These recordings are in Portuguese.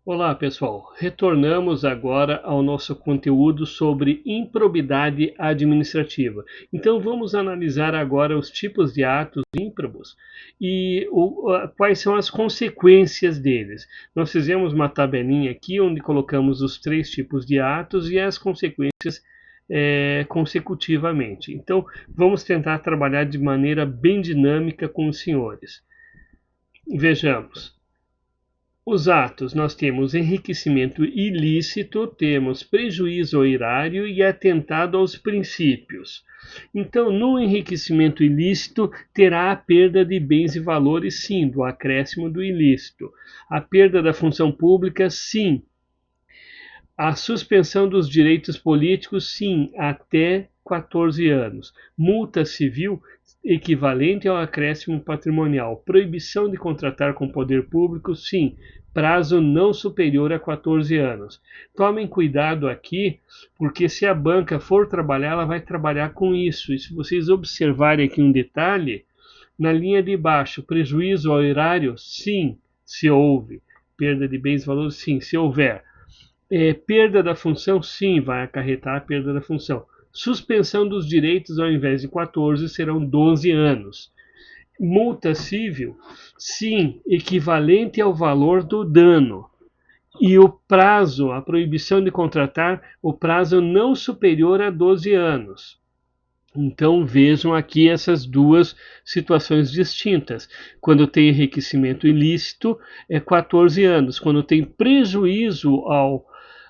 Olá, pessoal. Retornamos agora ao nosso conteúdo sobre improbidade administrativa. Então, vamos analisar agora os tipos de atos ímprobos e quais são as consequências deles. Nós fizemos uma tabelinha aqui onde colocamos os três tipos de atos e as consequências consecutivamente. Então, vamos tentar trabalhar de maneira bem dinâmica com os senhores. Vejamos. Os atos, nós temos enriquecimento ilícito, temos prejuízo ao erário e atentado aos princípios. Então, no enriquecimento ilícito, terá a perda de bens e valores, sim, do acréscimo do ilícito. A perda da função pública, sim. A suspensão dos direitos políticos, sim, até 14 anos. Multa civil equivalente ao acréscimo patrimonial. Proibição de contratar com o poder público, sim. Prazo não superior a 14 anos. Tomem cuidado aqui, porque se a banca for trabalhar, ela vai trabalhar com isso. E se vocês observarem aqui um detalhe, na linha de baixo, prejuízo ao erário, sim, se houve. Perda de bens e valores, sim, se houver. Perda da função, sim, vai acarretar a perda da função. Suspensão dos direitos, ao invés de 14, serão 12 anos. Multa civil, sim, equivalente ao valor do dano. E o prazo, a proibição de contratar, o prazo não superior a 12 anos. Então vejam aqui essas duas situações distintas. Quando tem enriquecimento ilícito, é 14 anos. Quando tem prejuízo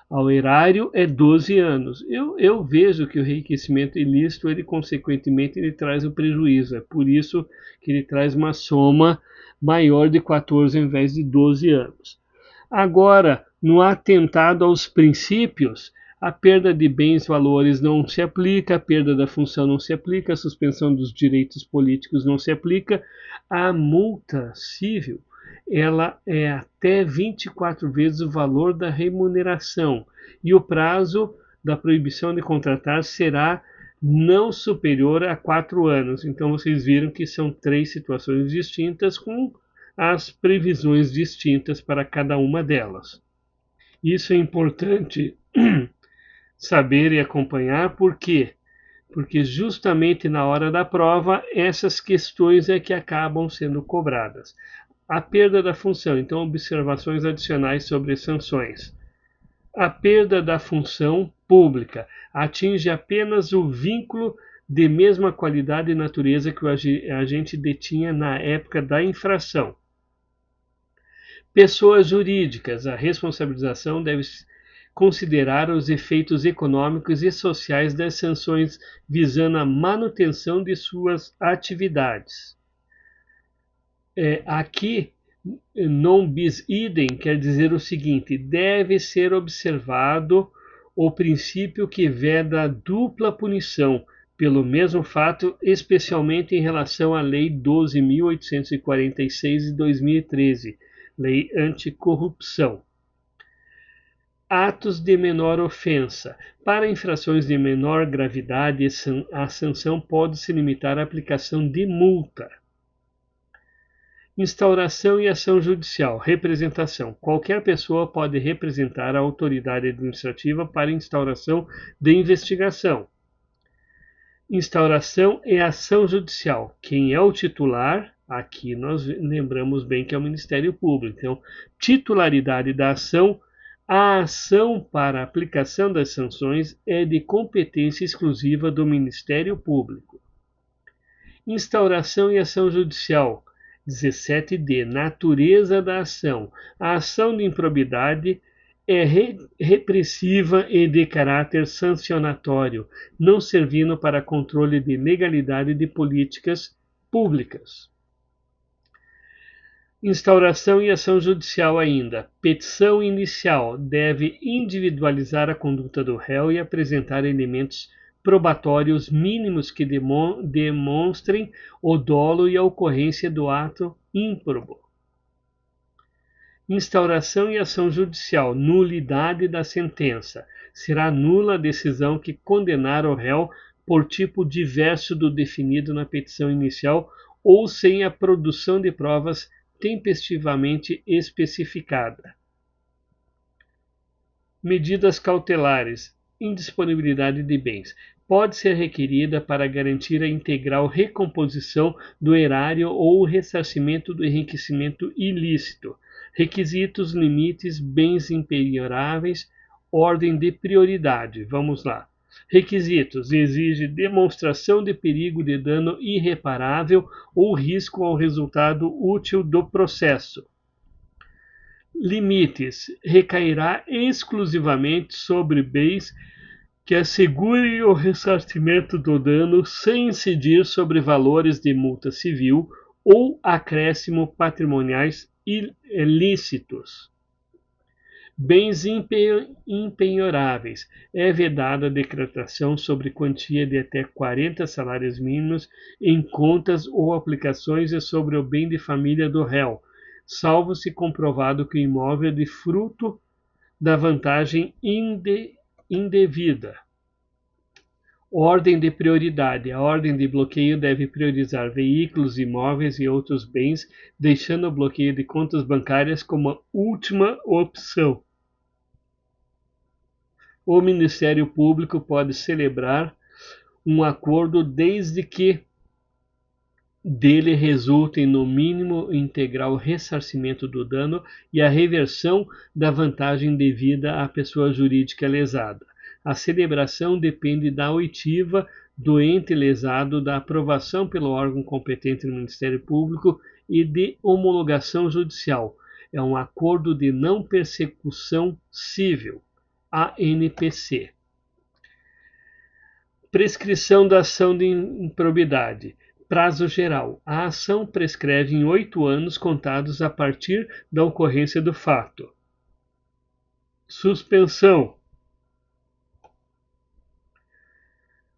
ao erário, é 12 anos. Eu vejo que o enriquecimento ilícito, ele consequentemente, ele traz o prejuízo. É por isso que ele traz uma soma maior de 14 ao invés de 12 anos. Agora, no atentado aos princípios, a perda de bens e valores não se aplica, a perda da função não se aplica, a suspensão dos direitos políticos não se aplica, a multa civil ela é até 24 vezes o valor da remuneração e o prazo da proibição de contratar será não superior a 4 anos. Então vocês viram que são três situações distintas com as previsões distintas para cada uma delas. Isso é importante saber e acompanhar, por quê? Porque justamente na hora da prova, essas questões é que acabam sendo cobradas. A perda da função, então observações adicionais sobre sanções. A perda da função pública atinge apenas o vínculo de mesma qualidade e natureza que o agente detinha na época da infração. Pessoas jurídicas, a responsabilização deve considerar os efeitos econômicos e sociais das sanções visando a manutenção de suas atividades. Aqui, non bis idem quer dizer o seguinte: deve ser observado o princípio que veda a dupla punição pelo mesmo fato, especialmente em relação à Lei 12.846 de 2013, Lei Anticorrupção. Atos de menor ofensa. Para infrações de menor gravidade, a sanção pode se limitar à aplicação de multa. Instauração e ação judicial. Representação. Qualquer pessoa pode representar a autoridade administrativa para instauração de investigação. Instauração e ação judicial. Quem é o titular? Aqui nós lembramos bem que é o Ministério Público. Então, titularidade da ação. A ação para a aplicação das sanções é de competência exclusiva do Ministério Público. Instauração e ação judicial. 17d. Natureza da ação. A ação de improbidade é repressiva e de caráter sancionatório, não servindo para controle de legalidade de políticas públicas. Instauração e ação judicial ainda. Petição inicial deve individualizar a conduta do réu e apresentar elementos probatórios mínimos que demonstrem o dolo e a ocorrência do ato ímprobo. Instauração e ação judicial. Nulidade da sentença. Será nula a decisão que condenar o réu por tipo diverso do definido na petição inicial ou sem a produção de provas tempestivamente especificada. Medidas cautelares. Indisponibilidade de bens. Pode ser requerida para garantir a integral recomposição do erário ou o ressarcimento do enriquecimento ilícito. Requisitos, limites, bens impenhoráveis, ordem de prioridade. Vamos lá. Requisitos: exige demonstração de perigo de dano irreparável ou risco ao resultado útil do processo. Limites: recairá exclusivamente sobre bens que assegurem o ressarcimento do dano sem incidir sobre valores de multa civil ou acréscimo patrimoniais ilícitos. Bens impenhoráveis. É vedada a decretação sobre quantia de até 40 salários mínimos em contas ou aplicações e sobre o bem de família do réu, salvo se comprovado que o imóvel é de fruto da vantagem indevida. Ordem de prioridade. A ordem de bloqueio deve priorizar veículos, imóveis e outros bens, deixando o bloqueio de contas bancárias como a última opção. O Ministério Público pode celebrar um acordo desde que dele resultem no mínimo integral ressarcimento do dano e a reversão da vantagem devida à pessoa jurídica lesada. A celebração depende da oitiva do ente lesado, da aprovação pelo órgão competente no Ministério Público e de homologação judicial. É um acordo de não persecução civil, ANPC. Prescrição da ação de improbidade. Prazo geral. A ação prescreve em 8 anos contados a partir da ocorrência do fato. Suspensão.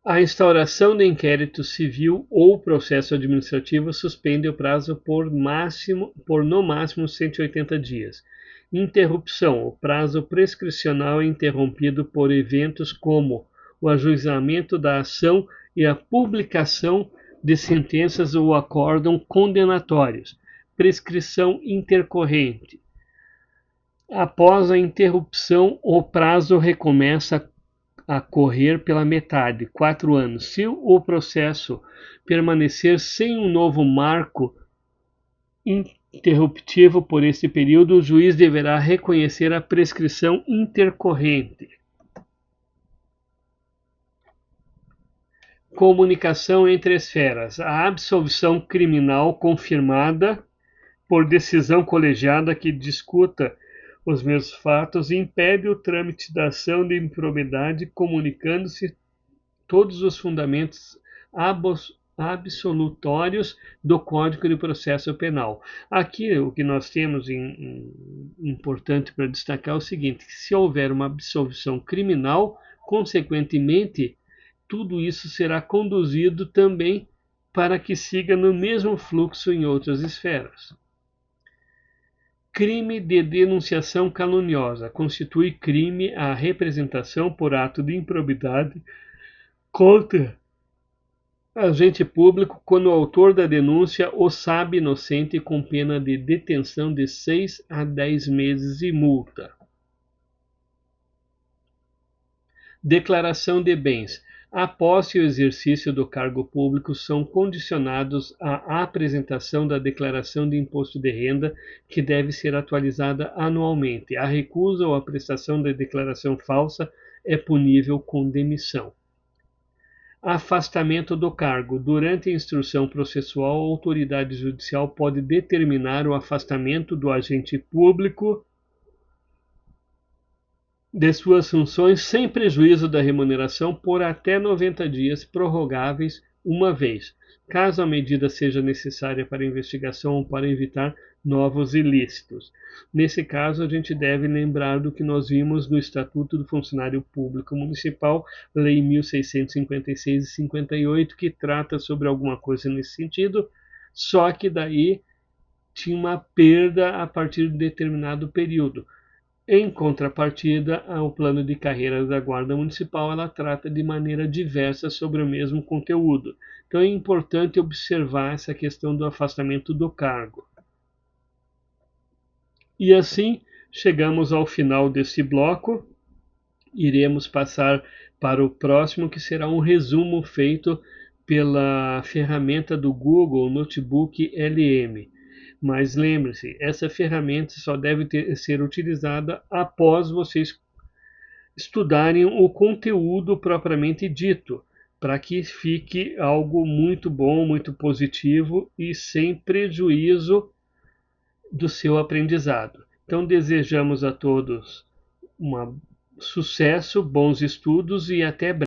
A instauração de inquérito civil ou processo administrativo suspende o prazo por no máximo 180 dias. Interrupção. O prazo prescricional é interrompido por eventos como o ajuizamento da ação e a publicação de sentenças ou acórdão condenatórios. Prescrição intercorrente. Após a interrupção, o prazo recomeça a correr pela metade, 4 anos. Se o processo permanecer sem um novo marco interruptivo por esse período, o juiz deverá reconhecer a prescrição intercorrente. Comunicação entre esferas. A absolvição criminal confirmada por decisão colegiada que discuta os mesmos fatos impede o trâmite da ação de improbidade, comunicando-se todos os fundamentos absolutórios do Código de Processo Penal. Aqui o que nós temos importante para destacar é o seguinte: se houver uma absolvição criminal, consequentemente, tudo isso será conduzido também para que siga no mesmo fluxo em outras esferas. Crime de denunciação caluniosa. Constitui crime a representação por ato de improbidade contra agente público quando o autor da denúncia o sabe inocente, com pena de detenção de 6 a 10 meses e multa. Declaração de bens. A posse e o exercício do cargo público são condicionados à apresentação da declaração de imposto de renda, que deve ser atualizada anualmente. A recusa ou a prestação da declaração falsa é punível com demissão. Afastamento do cargo. Durante a instrução processual, a autoridade judicial pode determinar o afastamento do agente público de suas funções sem prejuízo da remuneração por até 90 dias, prorrogáveis uma vez, caso a medida seja necessária para investigação ou para evitar novos ilícitos. Nesse caso, a gente deve lembrar do que nós vimos no Estatuto do Funcionário Público Municipal, Lei 1656 e 58, que trata sobre alguma coisa nesse sentido, só que daí tinha uma perda a partir de determinado período. Em contrapartida, o plano de carreira da Guarda Municipal, ela trata de maneira diversa sobre o mesmo conteúdo. Então é importante observar essa questão do afastamento do cargo. E assim chegamos ao final desse bloco. iremos passar para o próximo, que será um resumo feito pela ferramenta do Google Notebook LM. Mas lembre-se, essa ferramenta só deve ser utilizada após vocês estudarem o conteúdo propriamente dito, para que fique algo muito bom, muito positivo e sem prejuízo do seu aprendizado. Então, desejamos a todos sucesso, bons estudos e até breve.